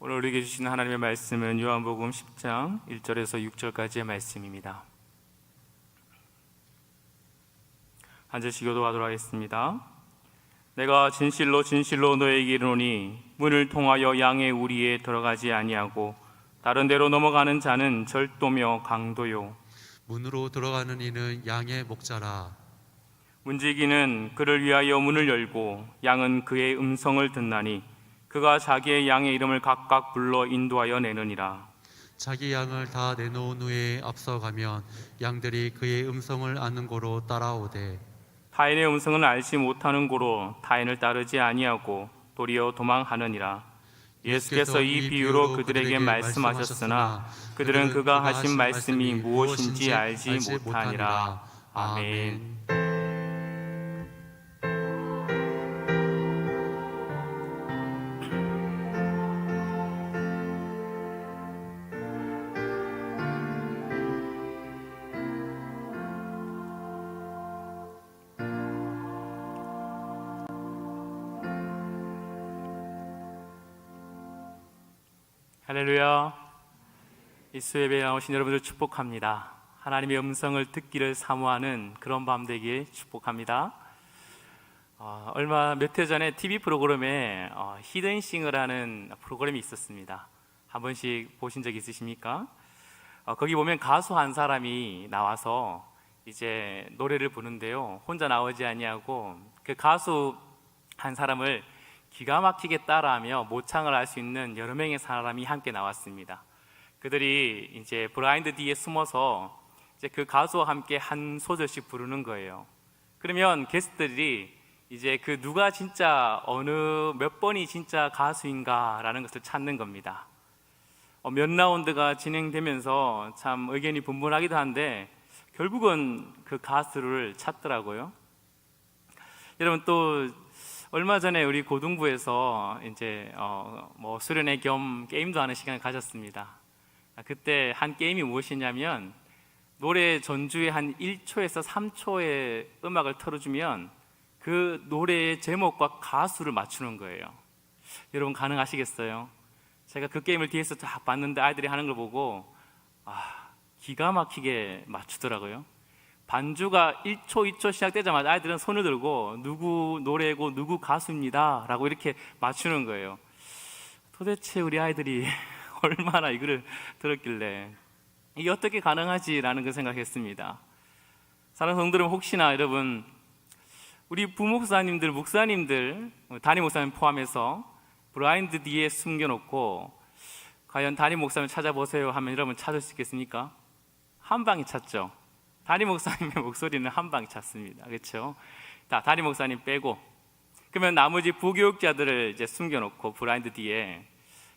오늘 우리에게 주시는 하나님의 말씀은 요한복음 10장 1절에서 6절까지의 말씀입니다. 한 절씩 교도하도록 하겠습니다. 내가 진실로 진실로 너에게 이르노니 문을 통하여 양의 우리에 들어가지 아니하고 다른 데로 넘어가는 자는 절도며 강도요 문으로 들어가는 이는 양의 목자라. 문지기는 그를 위하여 문을 열고 양은 그의 음성을 듣나니 그가 자기의 양의 이름을 각각 불러 인도하여 내느니라. 자기 양을 다 내놓은 후에 앞서가면 양들이 그의 음성을 아는 고로 따라오되 타인의 음성을 알지 못하는 고로 타인을 따르지 아니하고 도리어 도망하느니라. 예수께서 이 비유로 그들에게 말씀하셨으나 그들은 그가 하신 말씀이 무엇인지 알지 못하니라. 아멘. 할렐루야. 이 수예배에 나오신 여러분들 축복합니다. 하나님의 음성을 듣기를 사모하는 그런 밤 되길 축복합니다. 몇 해 전에 TV 프로그램에 히든싱어라는 프로그램이 있었습니다. 한 번씩 보신 적 있으십니까? 거기 보면 가수 한 사람이 나와서 이제 노래를 부르는데요, 혼자 나오지 아니하고 그 가수 한 사람을 기가 막히게 따라하며 모창을 할 수 있는 여러 명의 사람이 함께 나왔습니다. 그들이 이제 블라인드 뒤에 숨어서 이제 그 가수와 함께 한 소절씩 부르는 거예요. 그러면 게스트들이 이제 그 누가 진짜 어느 몇 번이 진짜 가수인가라는 것을 찾는 겁니다. 몇 라운드가 진행되면서 참 의견이 분분하기도 한데 결국은 그 가수를 찾더라고요. 여러분, 또 얼마 전에 우리 고등부에서 이제 수련회 겸 게임도 하는 시간을 가졌습니다. 그때 한 게임이 무엇이냐면 노래 전주에 한 1초에서 3초의 음악을 틀어주면 그 노래의 제목과 가수를 맞추는 거예요. 여러분 가능하시겠어요? 제가 그 게임을 뒤에서 쫙 봤는데 아이들이 하는 걸 보고 기가 막히게 맞추더라고요. 반주가 1초, 2초 시작되자마자 아이들은 손을 들고 누구 노래고 누구 가수입니다 라고 이렇게 맞추는 거예요. 도대체 우리 아이들이 얼마나 이거를 들었길래 이게 어떻게 가능하지라는 걸 생각했습니다. 사랑하는 성도들, 혹시나 여러분 우리 부목사님들, 목사님들, 담임 목사님 포함해서 블라인드 뒤에 숨겨놓고 과연 담임 목사님 찾아보세요 하면 여러분 찾을 수 있겠습니까? 한 방에 찾죠. 담임 목사님의 목소리는 한 방에 찾습니다. 그렇죠? 담임 목사님 빼고 그러면 나머지 부교육자들을 이제 숨겨놓고 블라인드 뒤에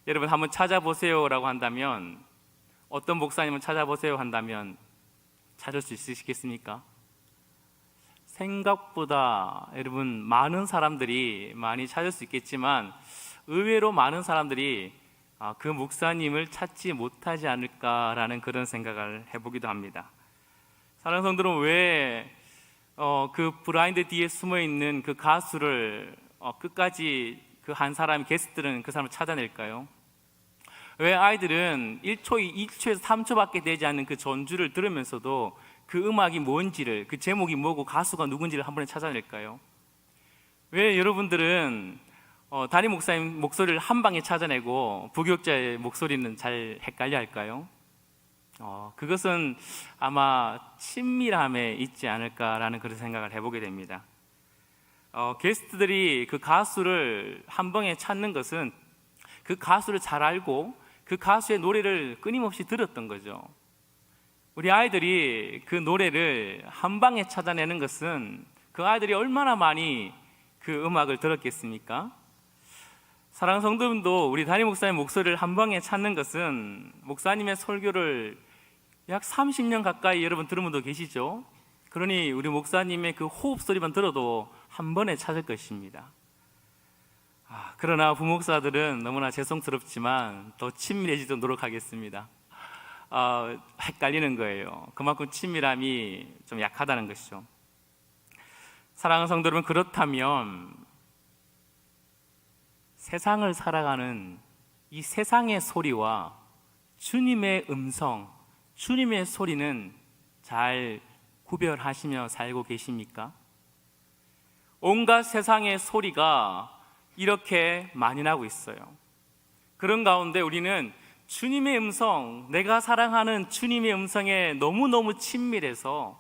여러분 한번 찾아보세요라고 한다면, 어떤 목사님은 찾아보세요 한다면 찾을 수 있으시겠습니까? 생각보다 여러분 많은 사람들이 많이 찾을 수 있겠지만 의외로 많은 사람들이 그 목사님을 찾지 못하지 않을까라는 그런 생각을 해보기도 합니다. 사랑하는 성도들은 왜 그 블라인드 뒤에 숨어있는 그 가수를 끝까지 그 한 사람, 게스트들은 그 사람을 찾아낼까요? 왜 아이들은 1초, 2초에서 3초밖에 되지 않는 그 전주를 들으면서도 그 음악이 뭔지를, 그 제목이 뭐고 가수가 누군지를 한 번에 찾아낼까요? 왜 여러분들은 담임 목사님 목소리를 한 방에 찾아내고 부교육자의 목소리는 잘 헷갈려 할까요? 그것은 아마 친밀함에 있지 않을까라는 그런 생각을 해보게 됩니다. 게스트들이 그 가수를 한 방에 찾는 것은 그 가수를 잘 알고 그 가수의 노래를 끊임없이 들었던 거죠. 우리 아이들이 그 노래를 한 방에 찾아내는 것은 그 아이들이 얼마나 많이 그 음악을 들었겠습니까? 사랑하는 성도분도 우리 담임 목사님 목소리를 한 방에 찾는 것은 목사님의 설교를 약 30년 가까이 여러분 들은 분도 계시죠? 그러니 우리 목사님의 그 호흡 소리만 들어도 한 번에 찾을 것입니다. 그러나 부목사들은 너무나 죄송스럽지만 더 친밀해지도록 노력하겠습니다. 헷갈리는 거예요. 그만큼 친밀함이 좀 약하다는 것이죠. 사랑하는 성도 여러분, 그렇다면 세상을 살아가는 이 세상의 소리와 주님의 음성, 주님의 소리는 잘 구별하시며 살고 계십니까? 온갖 세상의 소리가 이렇게 만연하고 있어요. 그런 가운데 우리는 주님의 음성, 내가 사랑하는 주님의 음성에 너무너무 친밀해서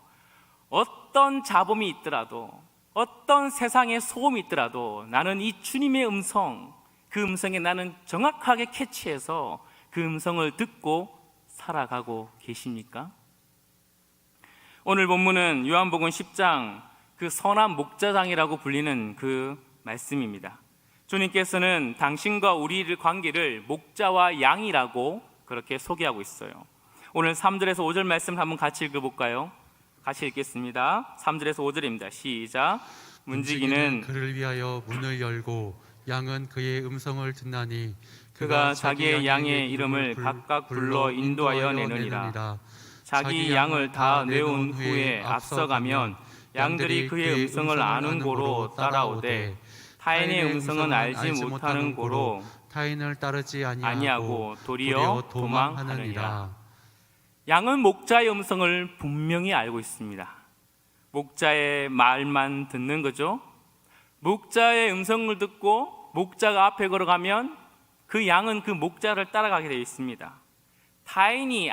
어떤 잡음이 있더라도, 어떤 세상의 소음이 있더라도 나는 이 주님의 음성, 그 음성에 나는 정확하게 캐치해서 그 음성을 듣고 살아가고 계십니까? 오늘 본문은 요한복음 10장 그 선한 목자장이라고 불리는 그 말씀입니다. 주님께서는 당신과 우리의 관계를 목자와 양이라고 그렇게 소개하고 있어요. 오늘 3절에서 5절 말씀을 한번 같이 읽어볼까요? 같이 읽겠습니다. 3절에서 5절입니다. 시작. 문지기는 그를 위하여 문을 열고 양은 그의 음성을 듣나니 그가 자기의 양의 이름을 각각 불러 인도하여 내느니라. 자기 양을 다 내온 후에 앞서가면 양들이 그의 음성을 아는 고로 따라오되 타인의 음성은 알지 못하는 고로 타인을 따르지 아니하고 도리어 도망하느니라. 도망하느니라. 양은 목자의 음성을 분명히 알고 있습니다. 목자의 말만 듣는 거죠. 목자의 음성을 듣고 목자가 앞에 걸어가면 그 양은 그 목자를 따라가게 되어 있습니다. 타인이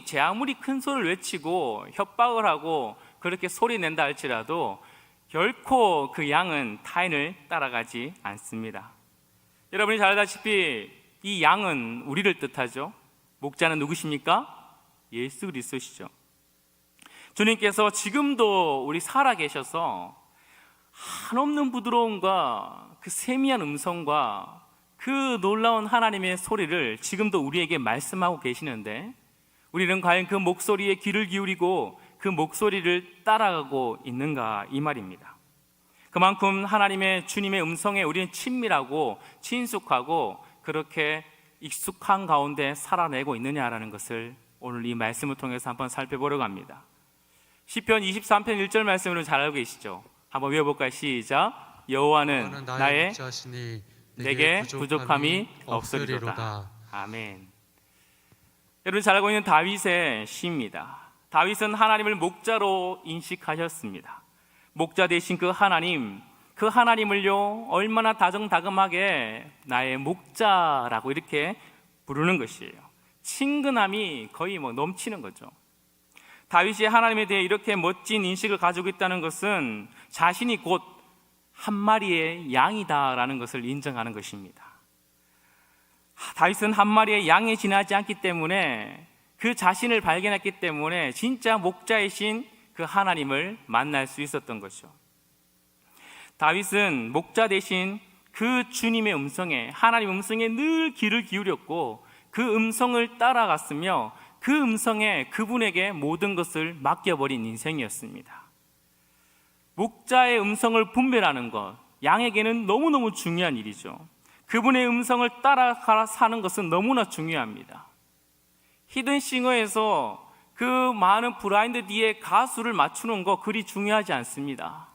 제 아무리 큰 소리를 외치고 협박을 하고 그렇게 소리 낸다 할지라도 결코 그 양은 타인을 따라가지 않습니다. 여러분이 잘 알다시피 이 양은 우리를 뜻하죠. 목자는 누구십니까? 예수 그리스도시죠. 주님께서 지금도 우리 살아계셔서 한없는 부드러움과 그 세미한 음성과 그 놀라운 하나님의 소리를 지금도 우리에게 말씀하고 계시는데 우리는 과연 그 목소리에 귀를 기울이고 그 목소리를 따라가고 있는가 이 말입니다. 그만큼 하나님의 주님의 음성에 우리는 친밀하고 친숙하고 그렇게 익숙한 가운데 살아내고 있느냐라는 것을 오늘 이 말씀을 통해서 한번 살펴보려고 합니다. 시편 23편 1절 말씀으로 잘 알고 계시죠? 한번 외워볼까요? 시작. 여호와는 나의 목자시니 내게 부족함이 없으리로다. 아멘. 여러분 잘 알고 있는 다윗의 시입니다. 다윗은 하나님을 목자로 인식하셨습니다. 목자 되신 그 하나님을요 얼마나 다정다감하게 나의 목자라고 이렇게 부르는 것이에요. 친근함이 거의 넘치는 거죠. 다윗이 하나님에 대해 이렇게 멋진 인식을 가지고 있다는 것은 자신이 곧 한 마리의 양이다라는 것을 인정하는 것입니다. 다윗은 한 마리의 양에 지나지 않기 때문에 그 자신을 발견했기 때문에 진짜 목자이신 그 하나님을 만날 수 있었던 것이죠. 다윗은 목자 대신 그 주님의 음성에, 하나님 음성에 늘 귀를 기울였고 그 음성을 따라갔으며 그 음성에 그분에게 모든 것을 맡겨버린 인생이었습니다. 목자의 음성을 분별하는 것, 양에게는 너무너무 중요한 일이죠. 그분의 음성을 따라가 사는 것은 너무나 중요합니다. 히든싱어에서 그 많은 블라인드 뒤에 가수를 맞추는 거 그리 중요하지 않습니다.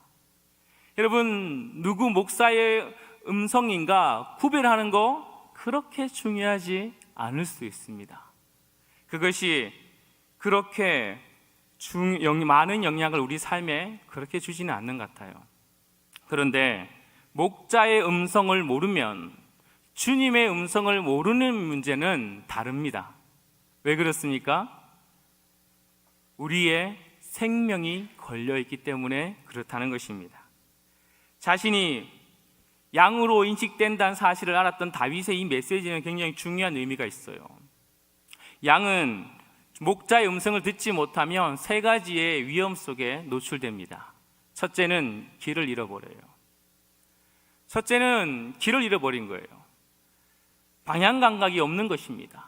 여러분, 누구 목사의 음성인가 구별하는 거 그렇게 중요하지 않을 수 있습니다. 그것이 그렇게 많은 영향을 우리 삶에 그렇게 주지는 않는 것 같아요. 그런데 목자의 음성을 모르면 주님의 음성을 모르는 문제는 다릅니다. 왜 그렇습니까? 우리의 생명이 걸려있기 때문에 그렇다는 것입니다. 자신이 양으로 인식된다는 사실을 알았던 다윗의 이 메시지는 굉장히 중요한 의미가 있어요. 양은 목자의 음성을 듣지 못하면 세 가지의 위험 속에 노출됩니다. 첫째는 길을 잃어버려요. 첫째는 길을 잃어버린 거예요. 방향 감각이 없는 것입니다.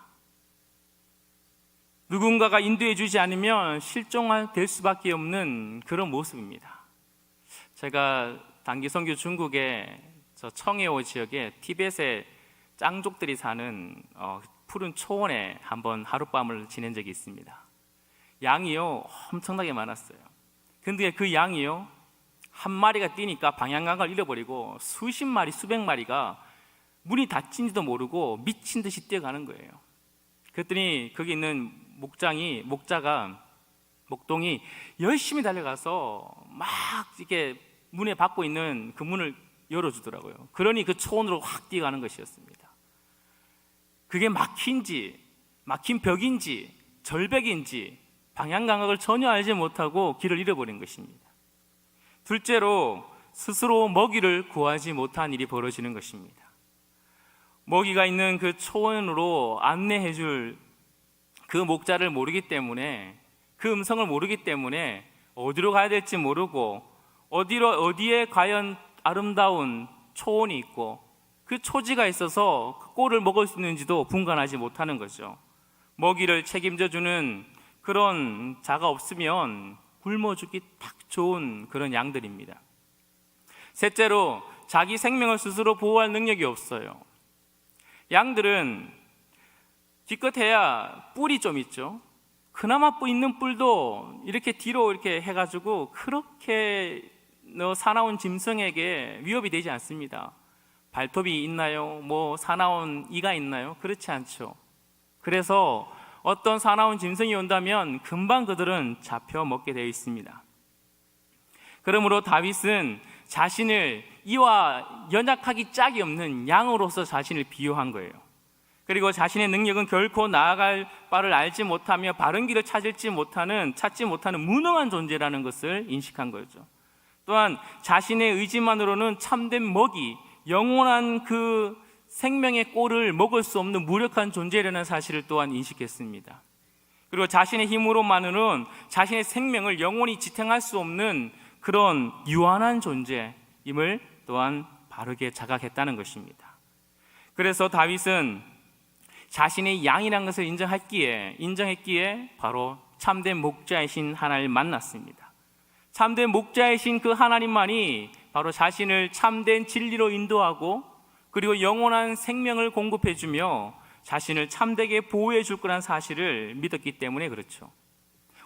누군가가 인도해 주지 않으면 실종될 수밖에 없는 그런 모습입니다. 제가 단기 선교 중국의 저 청해오 지역에 티벳의 짱족들이 사는 푸른 초원에 한번 하룻밤을 지낸 적이 있습니다. 양이요 엄청나게 많았어요. 근데 그 양이요 한 마리가 뛰니까 방향감을 잃어버리고 수십 마리, 수백 마리가 문이 닫힌지도 모르고 미친 듯이 뛰어가는 거예요. 그랬더니 거기 있는 목동이 열심히 달려가서 막 이렇게 문에 받고 있는 그 문을 열어주더라고요. 그러니 그 초원으로 확 뛰어가는 것이었습니다. 그게 막힌 벽인지 절벽인지 방향 감각을 전혀 알지 못하고 길을 잃어버린 것입니다. 둘째로 스스로 먹이를 구하지 못한 일이 벌어지는 것입니다. 먹이가 있는 그 초원으로 안내해 줄 그 목자를 모르기 때문에, 그 음성을 모르기 때문에 어디로 가야 될지 모르고 어디에 과연 아름다운 초원이 있고 그 초지가 있어서 그 꼴을 먹을 수 있는지도 분간하지 못하는 거죠. 먹이를 책임져주는 그런 자가 없으면 굶어 죽기 딱 좋은 그런 양들입니다. 셋째로 자기 생명을 스스로 보호할 능력이 없어요. 양들은 기껏해야 뿔이 좀 있죠. 그나마 있는 뿔도 이렇게 뒤로 이렇게 해가지고 그렇게 사나운 짐승에게 위협이 되지 않습니다. 발톱이 있나요? 사나운 이가 있나요? 그렇지 않죠. 그래서 어떤 사나운 짐승이 온다면 금방 그들은 잡혀 먹게 되어 있습니다. 그러므로 다윗은 자신을 이와 연약하기 짝이 없는 양으로서 자신을 비유한 거예요. 그리고 자신의 능력은 결코 나아갈 바를 알지 못하며 바른 길을 찾지 못하는 무능한 존재라는 것을 인식한 거죠. 또한 자신의 의지만으로는 참된 먹이, 영원한 그 생명의 꼴을 먹을 수 없는 무력한 존재라는 사실을 또한 인식했습니다. 그리고 자신의 힘으로만으로는 자신의 생명을 영원히 지탱할 수 없는 그런 유한한 존재임을 또한 바르게 자각했다는 것입니다. 그래서 다윗은 자신의 양이라는 것을 인정했기에 바로 참된 목자이신 하나님을 만났습니다. 참된 목자이신 그 하나님만이 바로 자신을 참된 진리로 인도하고 그리고 영원한 생명을 공급해주며 자신을 참되게 보호해 줄 거라는 사실을 믿었기 때문에 그렇죠.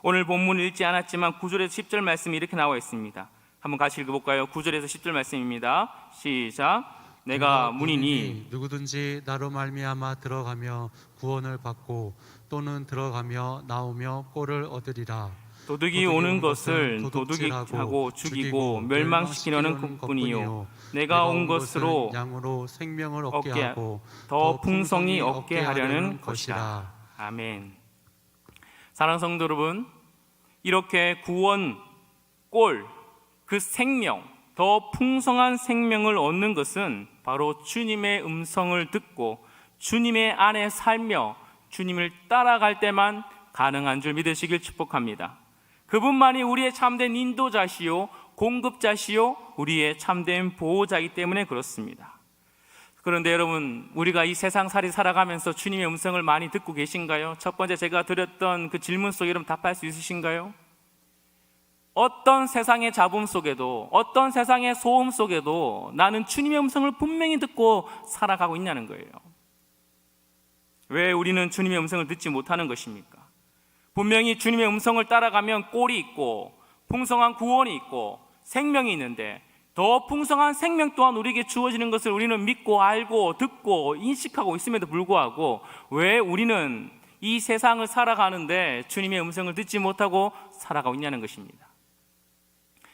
오늘 본문을 읽지 않았지만 9절에서 10절 말씀이 이렇게 나와 있습니다. 한번 같이 읽어볼까요? 9절에서 10절 말씀입니다. 시작. 내가 문이니 누구든지 나로 말미암아 들어가며 구원을 받고 또는 들어가며 나오며 꼴을 얻으리라. 도둑이 오는 것을 도둑질하고 죽이고 멸망시키려는 것뿐이요 내가 온 것으로 양으로 생명을 얻게 하고 더 풍성히 얻게 하려는 것이라. 아멘. 사랑하는 성도 여러분, 이렇게 구원, 꼴, 그 생명, 더 풍성한 생명을 얻는 것은 바로 주님의 음성을 듣고 주님의 안에 살며 주님을 따라갈 때만 가능한 줄 믿으시길 축복합니다. 그분만이 우리의 참된 인도자시요 공급자시요 우리의 참된 보호자이기 때문에 그렇습니다. 그런데 여러분, 우리가 이 세상살이 살아가면서 주님의 음성을 많이 듣고 계신가요? 첫 번째 제가 드렸던 그 질문 속에 여러분 답할 수 있으신가요? 어떤 세상의 잡음 속에도, 어떤 세상의 소음 속에도 나는 주님의 음성을 분명히 듣고 살아가고 있냐는 거예요. 왜 우리는 주님의 음성을 듣지 못하는 것입니까? 분명히 주님의 음성을 따라가면 꼴이 있고 풍성한 구원이 있고 생명이 있는데 더 풍성한 생명 또한 우리에게 주어지는 것을 우리는 믿고 알고 듣고 인식하고 있음에도 불구하고 왜 우리는 이 세상을 살아가는데 주님의 음성을 듣지 못하고 살아가고 있냐는 것입니다.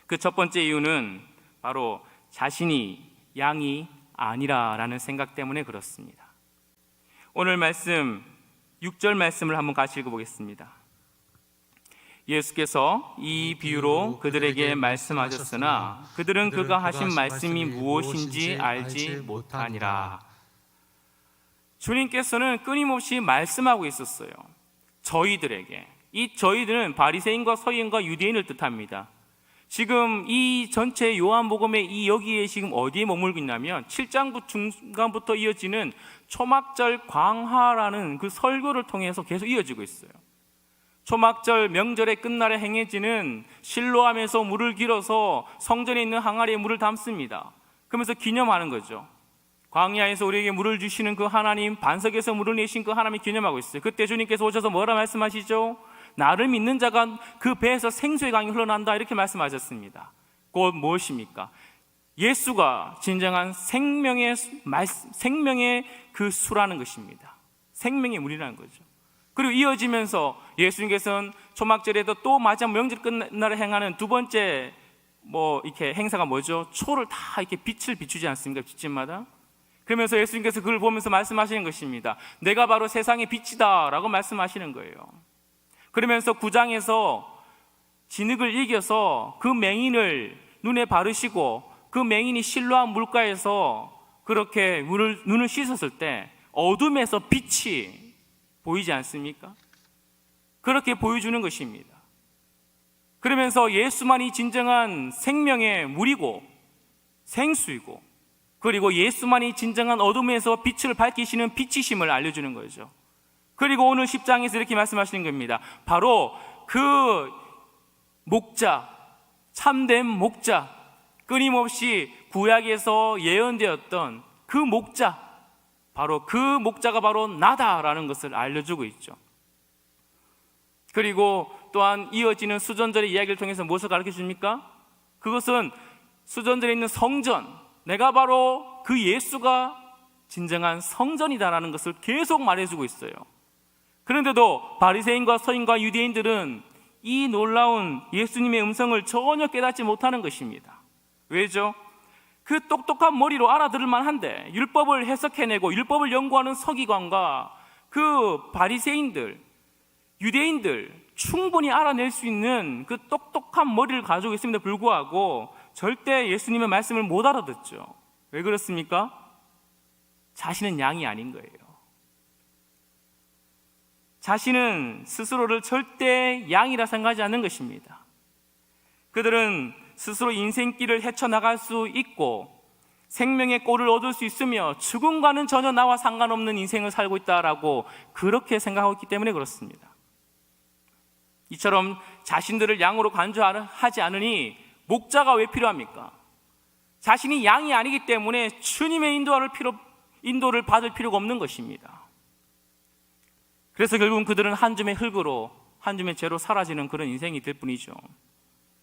그 첫 번째 이유는 바로 자신이 양이 아니라라는 생각 때문에 그렇습니다. 오늘 말씀 6절 말씀을 한번 같이 읽어보겠습니다. 예수께서 이 비유로 그들에게 말씀하셨으나 그들은 그가 하신 말씀이 무엇인지 알지 못하니라. 주님께서는 끊임없이 말씀하고 있었어요. 저희들에게. 이 저희들은 바리새인과 서기관과 유대인을 뜻합니다. 지금 이 전체 요한복음의 이 여기에 지금 어디에 머물고 있냐면 7장 중간부터 이어지는 초막절 광화라는 그 설교를 통해서 계속 이어지고 있어요. 초막절 명절의 끝날에 행해지는 실로암에서 물을 길어서 성전에 있는 항아리에 물을 담습니다. 그러면서 기념하는 거죠. 광야에서 우리에게 물을 주시는 그 하나님, 반석에서 물을 내신 그 하나님이 기념하고 있어요. 그때 주님께서 오셔서 뭐라 말씀하시죠? 나를 믿는 자가 그 배에서 생수의 강이 흘러난다 이렇게 말씀하셨습니다. 곧 무엇입니까? 예수가 진정한 생명의 그 수라는 것입니다. 생명의 물이라는 거죠. 그리고 이어지면서 예수님께서는 초막절에도 또 마지막 명절 끝날 행하는 두 번째 이렇게 행사가 뭐죠? 초를 다 이렇게 빛을 비추지 않습니까? 집집마다. 그러면서 예수님께서 그걸 보면서 말씀하시는 것입니다. 내가 바로 세상의 빛이다 라고 말씀하시는 거예요. 그러면서 9장에서 진흙을 이겨서 그 맹인을 눈에 바르시고 그 맹인이 실로암 물가에서 그렇게 눈을 씻었을 때 어둠에서 빛이 보이지 않습니까? 그렇게 보여주는 것입니다. 그러면서 예수만이 진정한 생명의 물이고 생수이고, 그리고 예수만이 진정한 어둠에서 빛을 밝히시는 빛이심을 알려주는 거죠. 그리고 오늘 10장에서 이렇게 말씀하시는 겁니다. 바로 그 목자, 참된 목자, 끊임없이 구약에서 예언되었던 그 목자, 바로 그 목자가 바로 나다라는 것을 알려주고 있죠. 그리고 또한 이어지는 수전절의 이야기를 통해서 무엇을 가르쳐 줍니까? 그것은 수전절에 있는 성전, 내가 바로 그 예수가 진정한 성전이다라는 것을 계속 말해주고 있어요. 그런데도 바리새인과 서인과 유대인들은 이 놀라운 예수님의 음성을 전혀 깨닫지 못하는 것입니다. 왜죠? 그 똑똑한 머리로 알아들을 만한데 율법을 해석해내고 율법을 연구하는 서기관과 그 바리새인들, 유대인들 충분히 알아낼 수 있는 그 똑똑한 머리를 가지고 있음에도 불구하고 절대 예수님의 말씀을 못 알아듣죠. 왜 그렇습니까? 자신은 양이 아닌 거예요. 자신은 스스로를 절대 양이라 생각하지 않는 것입니다. 그들은 스스로 인생길을 헤쳐나갈 수 있고 생명의 꼴을 얻을 수 있으며 죽음과는 전혀 나와 상관없는 인생을 살고 있다라고 그렇게 생각하고 있기 때문에 그렇습니다. 이처럼 자신들을 양으로 간주하지 않으니 목자가 왜 필요합니까? 자신이 양이 아니기 때문에 주님의 인도를 받을 필요가 없는 것입니다. 그래서 결국은 그들은 한 줌의 흙으로, 한 줌의 죄로 사라지는 그런 인생이 될 뿐이죠.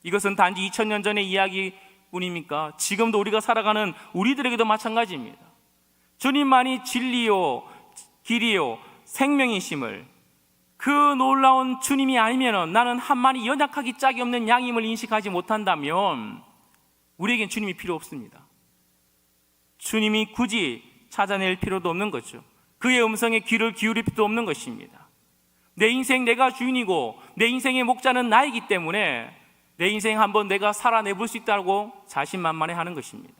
이것은 단지 2000년 전의 이야기뿐입니까? 지금도 우리가 살아가는 우리들에게도 마찬가지입니다. 주님만이 진리요, 길이요, 생명이심을, 그 놀라운 주님이 아니면 나는 한 마리 연약하기 짝이 없는 양임을 인식하지 못한다면 우리에겐 주님이 필요 없습니다. 주님이 굳이 찾아낼 필요도 없는 거죠. 그의 음성에 귀를 기울일 필요도 없는 것입니다. 내 인생 내가 주인이고 내 인생의 목자는 나이기 때문에 내 인생 한번 내가 살아내볼 수 있다고 자신만만해 하는 것입니다.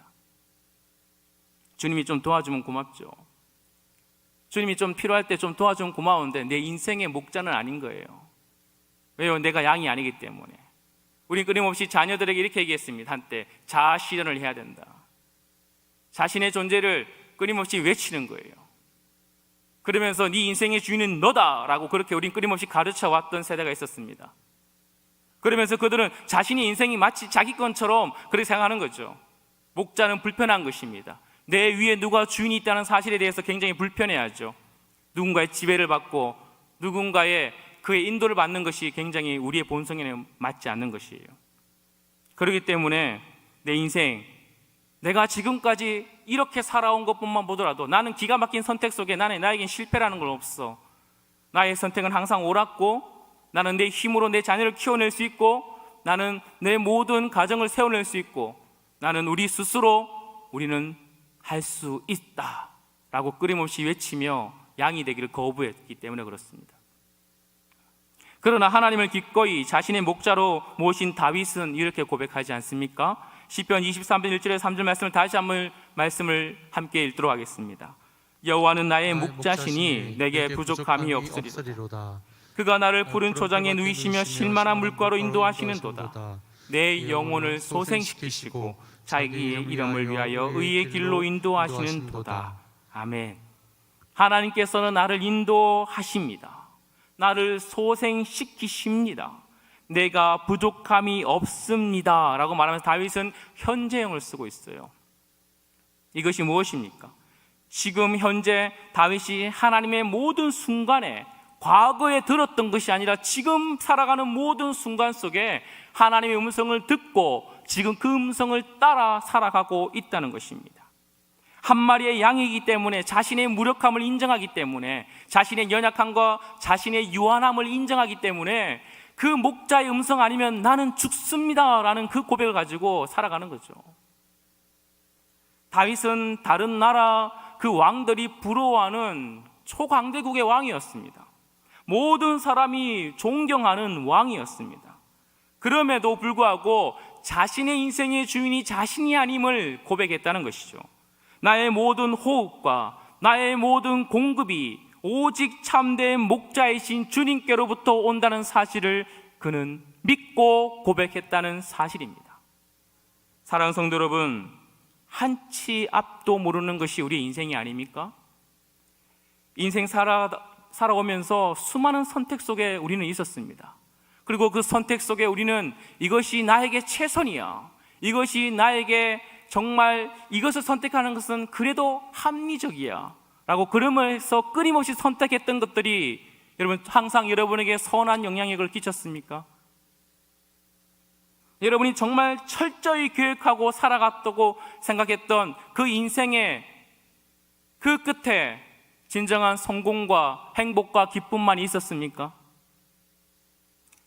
주님이 좀 도와주면 고맙죠. 주님이 좀 필요할 때 좀 도와주면 고마운데 내 인생의 목자는 아닌 거예요. 왜요? 내가 양이 아니기 때문에. 우린 끊임없이 자녀들에게 이렇게 얘기했습니다. 한때 자아 실현을 해야 된다. 자신의 존재를 끊임없이 외치는 거예요. 그러면서 네 인생의 주인은 너다라고 그렇게 우린 끊임없이 가르쳐왔던 세대가 있었습니다. 그러면서 그들은 자신의 인생이 마치 자기 것처럼 그렇게 생각하는 거죠. 목자는 불편한 것입니다. 내 위에 누가 주인이 있다는 사실에 대해서 굉장히 불편해하죠. 누군가의 지배를 받고 누군가의 그의 인도를 받는 것이 굉장히 우리의 본성에는 맞지 않는 것이에요. 그렇기 때문에 내 인생, 내가 지금까지 이렇게 살아온 것뿐만 보더라도 나는 기가 막힌 선택 속에 나에겐 실패라는 건 없어. 나의 선택은 항상 옳았고 나는 내 힘으로 내 자녀를 키워낼 수 있고 나는 내 모든 가정을 세워낼 수 있고 나는 우리 스스로 우리는 할 수 있다 라고 끊임없이 외치며 양이 되기를 거부했기 때문에 그렇습니다. 그러나 하나님을 기꺼이 자신의 목자로 모신 다윗은 이렇게 고백하지 않습니까? 시편 23편 1절에 3절 말씀을 다시 한번 말씀을 함께 읽도록 하겠습니다. 여호와는 나의 목자시니 내게 부족함이 없으리로다. 그가 나를 푸른 초장에 누이시며 실만한 물가로 인도하시는도다. 내 영혼을 소생시키시고 자기의 이름을 위하여 의의 길로 인도하시는 도다. 아멘. 하나님께서는 나를 인도하십니다. 나를 소생시키십니다. 내가 부족함이 없습니다 라고 말하면서 다윗은 현재형을 쓰고 있어요. 이것이 무엇입니까? 지금 현재 다윗이 하나님의 모든 순간에 과거에 들었던 것이 아니라 지금 살아가는 모든 순간 속에 하나님의 음성을 듣고 지금 그 음성을 따라 살아가고 있다는 것입니다. 한 마리의 양이기 때문에 자신의 무력함을 인정하기 때문에, 자신의 연약함과 자신의 유한함을 인정하기 때문에 그 목자의 음성 아니면 나는 죽습니다 라는 그 고백을 가지고 살아가는 거죠. 다윗은 다른 나라 그 왕들이 부러워하는 초강대국의 왕이었습니다. 모든 사람이 존경하는 왕이었습니다. 그럼에도 불구하고 자신의 인생의 주인이 자신이 아님을 고백했다는 것이죠. 나의 모든 호흡과 나의 모든 공급이 오직 참된 목자이신 주님께로부터 온다는 사실을 그는 믿고 고백했다는 사실입니다. 사랑하는 성도 여러분, 한치 앞도 모르는 것이 우리 인생이 아닙니까? 인생 살아오면서 수많은 선택 속에 우리는 있었습니다. 그리고 그 선택 속에 우리는 이것이 나에게 최선이야, 이것이 나에게 정말 이것을 선택하는 것은 그래도 합리적이야 라고 그러면서 끊임없이 선택했던 것들이 여러분 항상 여러분에게 선한 영향력을 끼쳤습니까? 여러분이 정말 철저히 계획하고 살아갔다고 생각했던 그 인생의 그 끝에 진정한 성공과 행복과 기쁨만 있었습니까?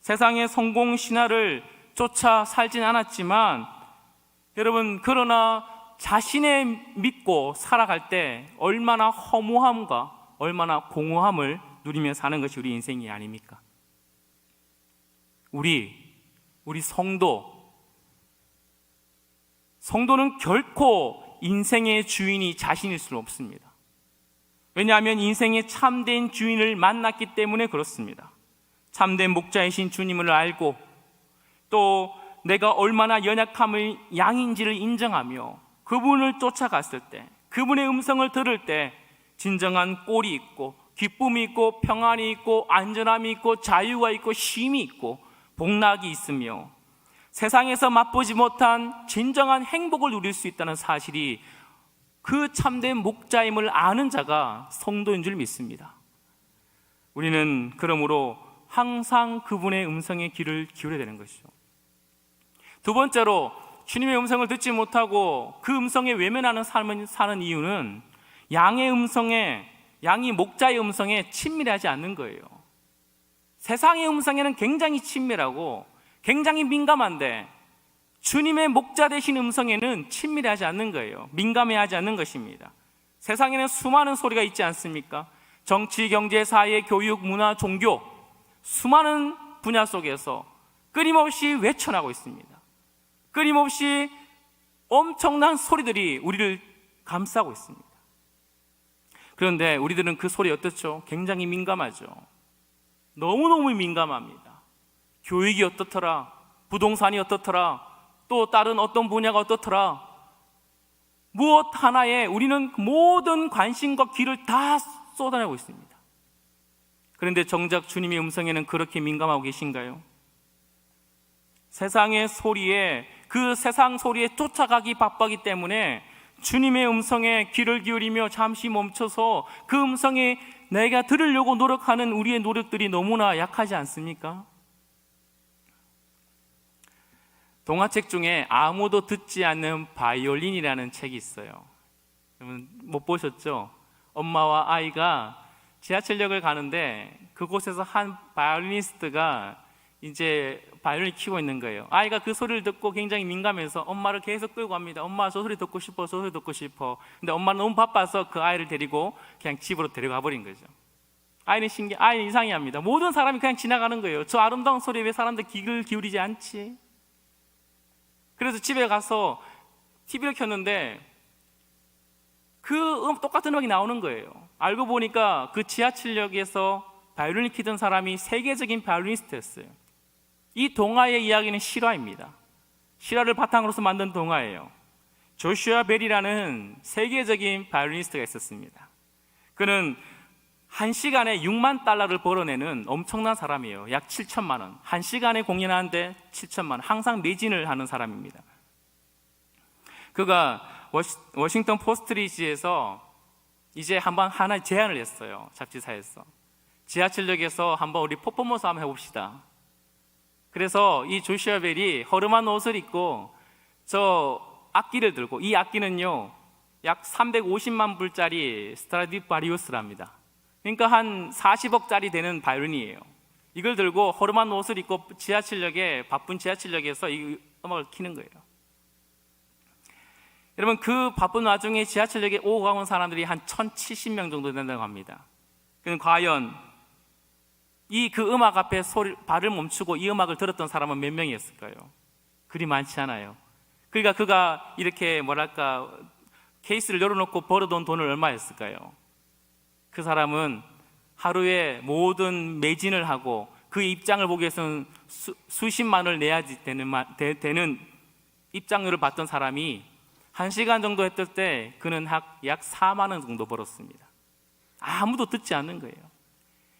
세상의 성공 신화를 쫓아 살진 않았지만 여러분, 그러나 자신의 믿고 살아갈 때 얼마나 허무함과 얼마나 공허함을 누리며 사는 것이 우리 인생이 아닙니까? 우리 성도는 결코 인생의 주인이 자신일 수는 없습니다. 왜냐하면 인생의 참된 주인을 만났기 때문에 그렇습니다. 참된 목자이신 주님을 알고 또 내가 얼마나 연약함의 양인지를 인정하며 그분을 쫓아갔을 때, 그분의 음성을 들을 때 진정한 꼴이 있고 기쁨이 있고 평안이 있고 안전함이 있고 자유가 있고 쉼이 있고 복락이 있으며 세상에서 맛보지 못한 진정한 행복을 누릴 수 있다는 사실이 그 참된 목자임을 아는 자가 성도인 줄 믿습니다. 우리는 그러므로 항상 그분의 음성에 귀를 기울여야 되는 것이죠. 두 번째로, 주님의 음성을 듣지 못하고 그 음성에 외면하는 삶을 사는 이유는 양이 목자의 음성에 친밀하지 않는 거예요. 세상의 음성에는 굉장히 친밀하고 굉장히 민감한데 주님의 목자 되신 음성에는 친밀하지 않는 거예요. 민감해하지 않는 것입니다. 세상에는 수많은 소리가 있지 않습니까? 정치, 경제, 사회, 교육, 문화, 종교, 수많은 분야 속에서 끊임없이 외쳐나고 있습니다. 끊임없이 엄청난 소리들이 우리를 감싸고 있습니다. 그런데 우리들은 그 소리에 어떻죠? 굉장히 민감하죠. 너무너무 민감합니다. 교육이 어떻더라, 부동산이 어떻더라, 또 다른 어떤 분야가 어떻더라, 무엇 하나에 우리는 모든 관심과 귀를 다 쏟아내고 있습니다. 그런데 정작 주님의 음성에는 그렇게 민감하고 계신가요? 세상의 소리에, 그 세상 소리에 쫓아가기 바빠기 때문에 주님의 음성에 귀를 기울이며 잠시 멈춰서 그 음성에 내가 들으려고 노력하는 우리의 노력들이 너무나 약하지 않습니까? 동화책 중에 아무도 듣지 않는 바이올린이라는 책이 있어요. 여러분 못 보셨죠? 엄마와 아이가 지하철역을 가는데 그곳에서 한 바이올리니스트가 이제 바이올린을 키고 있는 거예요. 아이가 그 소리를 듣고 굉장히 민감해서 엄마를 계속 끌고 갑니다. 엄마, 저 소리 듣고 싶어, 저 소리 듣고 싶어. 근데 엄마는 너무 바빠서 그 아이를 데리고 그냥 집으로 데려가 버린 거죠. 아이는 이상해합니다. 모든 사람이 그냥 지나가는 거예요. 저 아름다운 소리에 왜 사람들 귀를 기울이지 않지? 그래서 집에 가서 TV를 켰는데 그 똑같은 음악이 나오는 거예요. 알고 보니까 그 지하철역에서 바이올린을 키던 사람이 세계적인 바이올리니스트였어요. 이 동화의 이야기는 실화입니다. 실화를 바탕으로서 만든 동화예요. 조슈아 벨이라는 세계적인 바이올리니스트가 있었습니다. 그는 한 시간에 6만 달러를 벌어내는 엄청난 사람이에요. 약 7천만 원. 한 시간에 공연하는데 7천만 원. 항상 매진을 하는 사람입니다. 그가 워싱턴 포스트리지에서 이제 한번 하나 제안을 했어요. 잡지사에서. 지하철역에서 한번 우리 퍼포먼스 한번 해봅시다. 그래서 이 조슈아 벨이 허름한 옷을 입고 저 악기를 들고, 이 악기는요 약 350만 불짜리 스트라디바리우스랍니다. 그러니까 한 40억짜리 되는 바이올린이에요. 이걸 들고 허름한 옷을 입고 지하철역에, 바쁜 지하철역에서 이 음악을 키는 거예요. 여러분, 그 바쁜 와중에 지하철역에 오고 가는 사람들이 한 1070명 정도 된다고 합니다. 그럼 과연 그 음악 앞에 발을 멈추고 이 음악을 들었던 사람은 몇 명이었을까요? 그리 많지 않아요. 그러니까 그가 이렇게 케이스를 열어놓고 벌어둔 돈을 얼마였을까요? 그 사람은 하루에 모든 매진을 하고 그 입장을 보기 위해서는 수십만 원을 내야지 되는 입장료를 받던 사람이 1시간 정도 했을 때 그는 약 4만 원 정도 벌었습니다. 아무도 듣지 않는 거예요.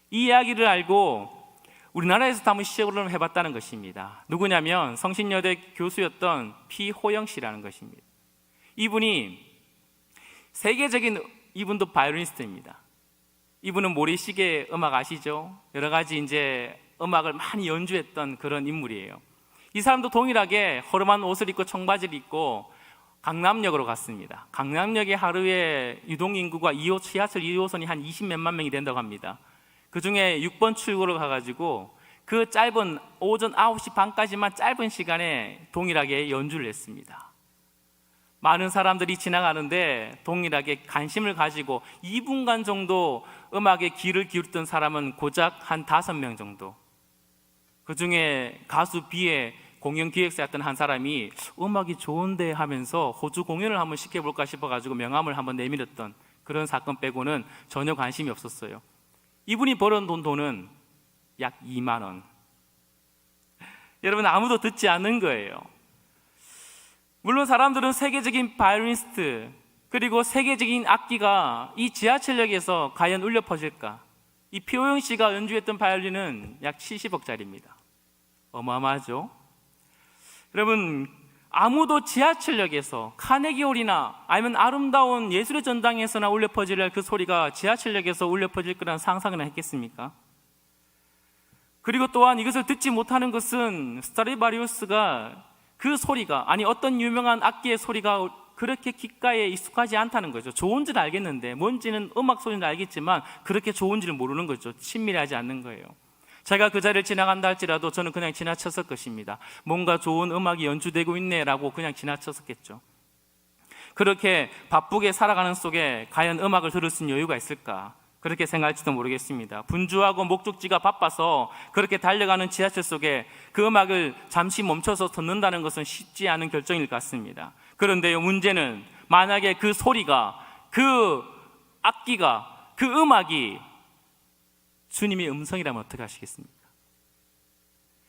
이 이야기를 알고 우리나라에서도 한번 시작을 해봤다는 것입니다. 누구냐면 성신여대 교수였던 피호영 씨라는 것입니다. 이분이 이분도 바이올리니스트입니다. 이분은 모리시계 음악 아시죠? 여러 가지 이제 음악을 많이 연주했던 그런 인물이에요. 이 사람도 동일하게 허름한 옷을 입고 청바지를 입고 강남역으로 갔습니다. 강남역에 하루에 유동인구가 지하철 2호선이 한 20몇만 명이 된다고 합니다. 그 중에 6번 출구로 가가지고 그 짧은 오전 9시 반까지만 짧은 시간에 동일하게 연주를 했습니다. 많은 사람들이 지나가는데 동일하게 관심을 가지고 2분간 정도 음악에 귀를 기울였던 사람은 고작 한 5명 정도. 그 중에 가수 B의 공연기획사였던 한 사람이 음악이 좋은데 하면서 호주 공연을 한번 시켜볼까 싶어가지고 명함을 한번 내밀었던 그런 사건 빼고는 전혀 관심이 없었어요. 이분이 벌어둔 돈은 약 2만 원. 여러분, 아무도 듣지 않는 거예요. 물론 사람들은 세계적인 바이올리니스트 그리고 세계적인 악기가 이 지하철역에서 과연 울려 퍼질까? 이 피호영 씨가 연주했던 바이올린은 약 70억짜리입니다. 어마어마하죠? 여러분, 아무도 지하철역에서 카네기홀이나 아니면 아름다운 예술의 전당에서나 울려 퍼질 그 소리가 지하철역에서 울려 퍼질 거라는 상상이나 했겠습니까? 그리고 또한 이것을 듣지 못하는 것은 스트라디바리우스가 그 소리가, 어떤 유명한 악기의 소리가 그렇게 귓가에 익숙하지 않다는 거죠. 좋은지는 알겠는데, 뭔지는 음악 소리는 알겠지만 그렇게 좋은지를 모르는 거죠. 친밀하지 않는 거예요. 제가 그 자리를 지나간다 할지라도 저는 그냥 지나쳤을 것입니다. 뭔가 좋은 음악이 연주되고 있네라고 그냥 지나쳤었겠죠. 그렇게 바쁘게 살아가는 속에 과연 음악을 들을 수 있는 여유가 있을까? 그렇게 생각할지도 모르겠습니다. 분주하고 목적지가 바빠서 그렇게 달려가는 지하철 속에 그 음악을 잠시 멈춰서 듣는다는 것은 쉽지 않은 결정일 것 같습니다. 그런데 문제는 만약에 그 소리가, 그 악기가, 그 음악이 주님의 음성이라면 어떻게 하시겠습니까?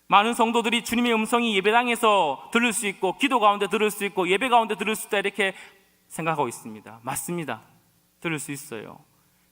많은 성도들이 주님의 음성이 예배당에서 들을 수 있고 기도 가운데 들을 수 있고 예배 가운데 들을 수 있다 이렇게 생각하고 있습니다. 맞습니다. 들을 수 있어요.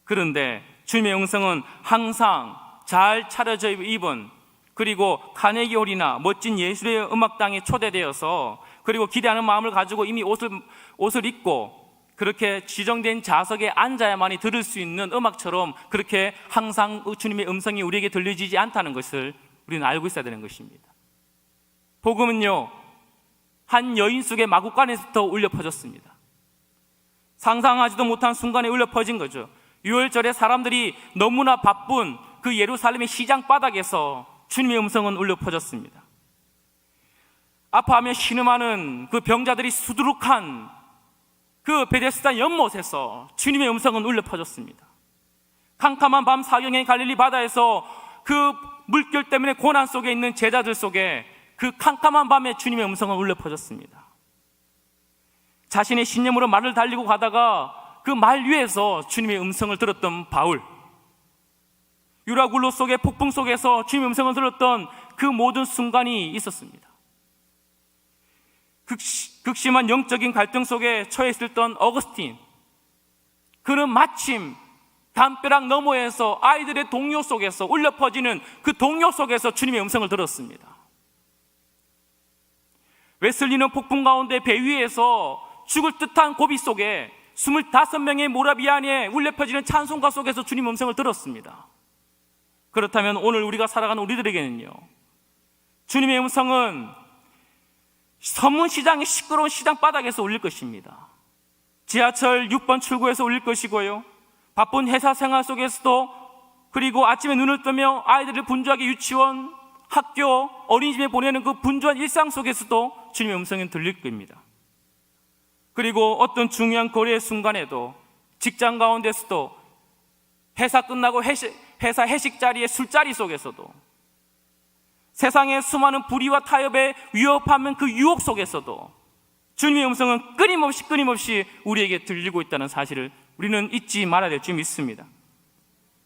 그런데 주님의 음성은 항상 잘 차려져 입은, 그리고 카네기홀이나 멋진 예술의 음악당에 초대되어서, 그리고 기대하는 마음을 가지고 이미 옷을 입고 그렇게 지정된 좌석에 앉아야만이 들을 수 있는 음악처럼 그렇게 항상 주님의 음성이 우리에게 들려지지 않다는 것을 우리는 알고 있어야 되는 것입니다. 복음은요, 한 여인 속의 마구간에서부터 울려 퍼졌습니다. 상상하지도 못한 순간에 울려 퍼진 거죠. 6월절에 사람들이 너무나 바쁜 그 예루살렘의 시장 바닥에서 주님의 음성은 울려 퍼졌습니다. 아파하며 신음하는 그 병자들이 수두룩한 그 베데스다 연못에서 주님의 음성은 울려 퍼졌습니다. 캄캄한 밤 사경의 갈릴리 바다에서 그 물결 때문에 고난 속에 있는 제자들 속에 그 캄캄한 밤에 주님의 음성은 울려 퍼졌습니다. 자신의 신념으로 말을 달리고 가다가 그 말 위에서 주님의 음성을 들었던 바울, 유라굴로 속의 폭풍 속에서 주님의 음성을 들었던 그 모든 순간이 있었습니다. 극심한 영적인 갈등 속에 처해 있었던 어거스틴, 그는 마침 담벼락 너머에서 아이들의 동요 속에서 울려 퍼지는 그 동요 속에서 주님의 음성을 들었습니다. 웨슬리는 폭풍 가운데 배 위에서 죽을 듯한 고비 속에 25명의 모라비안에 울려 퍼지는 찬송가 속에서 주님 음성을 들었습니다. 그렇다면 오늘 우리가 살아가는 우리들에게는요, 주님의 음성은 서문시장의 시끄러운 시장 바닥에서 울릴 것입니다. 지하철 6번 출구에서 울릴 것이고요. 바쁜 회사 생활 속에서도, 그리고 아침에 눈을 뜨며 아이들을 분주하게 유치원, 학교, 어린이집에 보내는 그 분주한 일상 속에서도 주님의 음성이 들릴 겁니다. 그리고 어떤 중요한 거래의 순간에도, 직장 가운데서도, 회사 끝나고 회사 회식 자리의 술자리 속에서도, 세상의 수많은 불의와 타협에 위협하는 그 유혹 속에서도 주님의 음성은 끊임없이 우리에게 들리고 있다는 사실을 우리는 잊지 말아야 될 줄 믿습니다.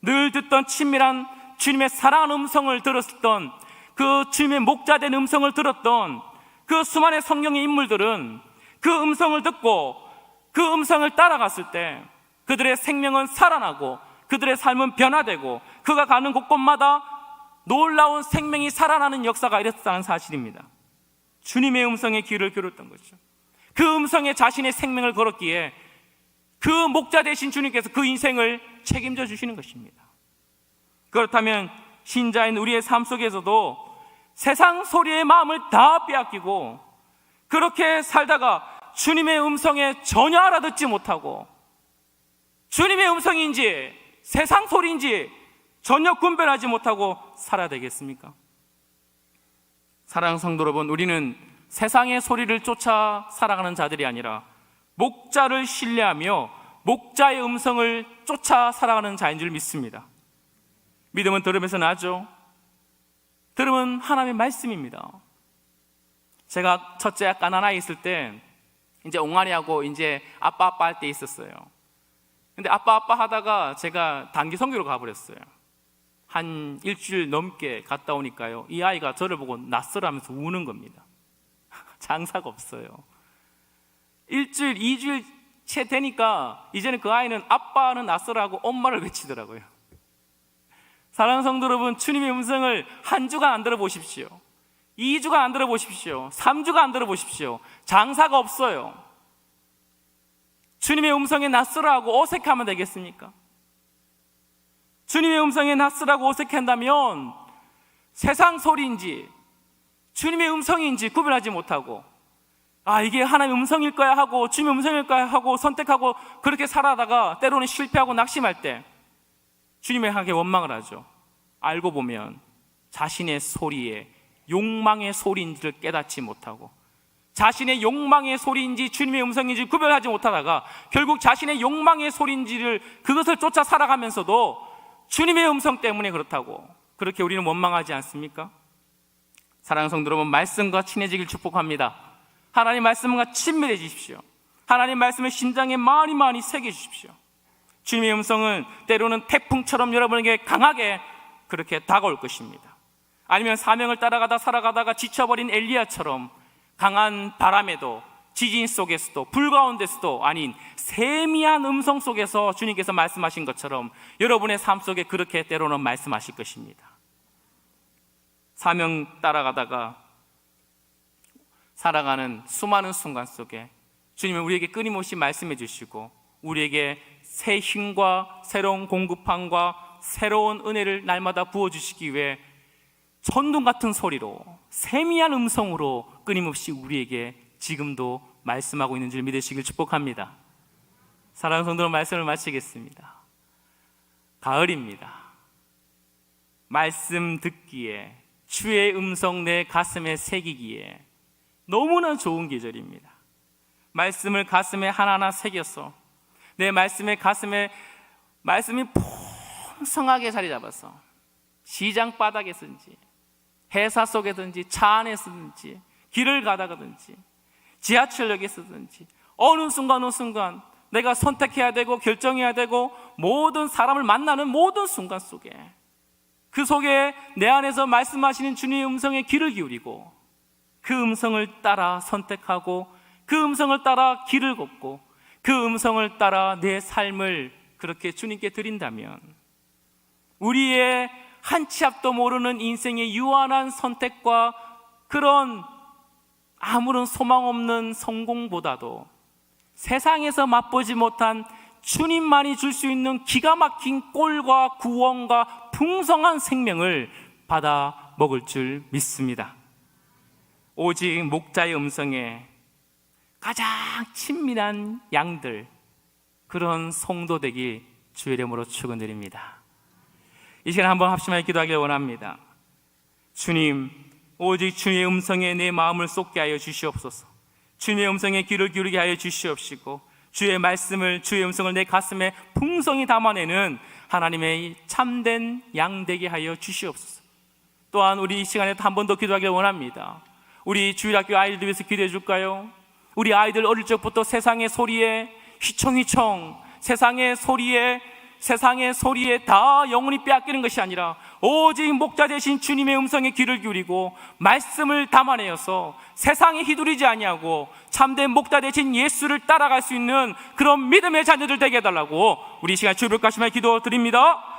늘 듣던 친밀한 주님의 사랑하는 음성을 들었던, 그 주님의 목자된 음성을 들었던 그 수많은 성경의 인물들은 그 음성을 듣고 그 음성을 따라갔을 때 그들의 생명은 살아나고 그들의 삶은 변화되고 그가 가는 곳곳마다 놀라운 생명이 살아나는 역사가 일어났다는 사실입니다. 주님의 음성에 귀를 기울였던 것이죠. 그 음성에 자신의 생명을 걸었기에 그 목자 되신 주님께서 그 인생을 책임져 주시는 것입니다. 그렇다면 신자인 우리의 삶 속에서도 세상 소리의 마음을 다 빼앗기고 그렇게 살다가 주님의 음성에 전혀 알아듣지 못하고 주님의 음성인지 세상 소리인지 전혀 분별하지 못하고 살아야 되겠습니까? 사랑하는 성도 여러분, 우리는 세상의 소리를 쫓아 살아가는 자들이 아니라 목자를 신뢰하며 목자의 음성을 쫓아 살아가는 자인 줄 믿습니다. 믿음은 들음에서 나죠. 들음은 하나님의 말씀입니다. 제가 첫째 가난아이 있을 때 이제 옹알이하고 이제 아빠 할 때 있었어요. 근데 아빠 하다가 제가 단기 선교로 가버렸어요. 한 일주일 넘게 갔다 오니까요, 이 아이가 저를 보고 낯설하면서 우는 겁니다. 장사가 없어요. 일주일, 2주일 채 되니까 이제는 그 아이는 아빠는 낯설하고 엄마를 외치더라고요. 사랑하는 성도 여러분, 주님의 음성을 한 주간 안 들어보십시오. 2주간 안 들어보십시오. 3주간 안 들어보십시오. 장사가 없어요. 주님의 음성에 낯설어하고 어색하면 되겠습니까? 주님의 음성에 낯설하고 어색한다면 세상 소리인지 주님의 음성인지 구별하지 못하고, 이게 하나님의 음성일 거야 하고 주님의 음성일 거야 하고 선택하고 그렇게 살아다가 때로는 실패하고 낙심할 때 주님에게 원망을 하죠. 알고 보면 자신의 소리에 욕망의 소리인지를 깨닫지 못하고 자신의 욕망의 소리인지 주님의 음성인지 구별하지 못하다가 결국 자신의 욕망의 소리인지를 그것을 쫓아 살아가면서도 주님의 음성 때문에 그렇다고 그렇게 우리는 원망하지 않습니까? 사랑하는 성도 여러분, 말씀과 친해지길 축복합니다. 하나님 말씀과 친밀해지십시오. 하나님 말씀을 심장에 많이 새겨주십시오. 주님의 음성은 때로는 태풍처럼 여러분에게 강하게 그렇게 다가올 것입니다. 아니면 사명을 따라가다 살아가다가 지쳐버린 엘리야처럼 강한 바람에도 지진 속에서도 불 가운데서도 아닌 세미한 음성 속에서 주님께서 말씀하신 것처럼 여러분의 삶 속에 그렇게 때로는 말씀하실 것입니다. 사명 따라가다가 살아가는 수많은 순간 속에 주님은 우리에게 끊임없이 말씀해 주시고 우리에게 새 힘과 새로운 공급함과 새로운 은혜를 날마다 부어주시기 위해 천둥 같은 소리로 세미한 음성으로 끊임없이 우리에게 지금도 말씀하고 있는 줄 믿으시길 축복합니다. 사랑하는 성도 여러분, 말씀을 마치겠습니다. 가을입니다. 말씀 듣기에 주의 음성 내 가슴에 새기기에 너무나 좋은 계절입니다. 말씀을 가슴에 하나하나 새겨서 내 말씀의 가슴에 말씀이 풍성하게 자리 잡아서 시장 바닥에서든지 회사 속에든지 차 안에서든지 길을 가다가든지 지하철역에서든지 어느 순간 내가 선택해야 되고 결정해야 되고 모든 사람을 만나는 모든 순간 속에 그 속에 내 안에서 말씀하시는 주님의 음성에 귀를 기울이고 그 음성을 따라 선택하고 그 음성을 따라 길을 걷고 그 음성을 따라 내 삶을 그렇게 주님께 드린다면 우리의 한 치 앞도 모르는 인생의 유한한 선택과 그런 아무런 소망 없는 성공보다도 세상에서 맛보지 못한 주님만이 줄 수 있는 기가 막힌 꼴과 구원과 풍성한 생명을 받아 먹을 줄 믿습니다. 오직 목자의 음성에 가장 친밀한 양들, 그런 성도 되기 주의 이름으로 축원드립니다. 이 시간 한번 합심하여 기도하기를 원합니다. 주님, 오직 주의 음성에 내 마음을 쏟게 하여 주시옵소서. 주님의 음성에 귀를 기울이게 하여 주시옵시고, 주의 말씀을, 주의 음성을 내 가슴에 풍성히 담아내는 하나님의 참된 양 되게 하여 주시옵소서. 또한 우리 이 시간에 한 번 더 기도하기를 원합니다. 우리 주일학교 아이들 위해서 기도해 줄까요? 우리 아이들 어릴 적부터 세상의 소리에 휘청휘청, 세상의 소리에 다 영혼이 빼앗기는 것이 아니라 오직 목자 되신 주님의 음성에 귀를 기울이고 말씀을 담아내어서 세상에 휘둘리지 아니하고 참된 목자 되신 예수를 따라갈 수 있는 그런 믿음의 자녀들 되게 해달라고 우리 이 시간 주를 가시며 기도드립니다.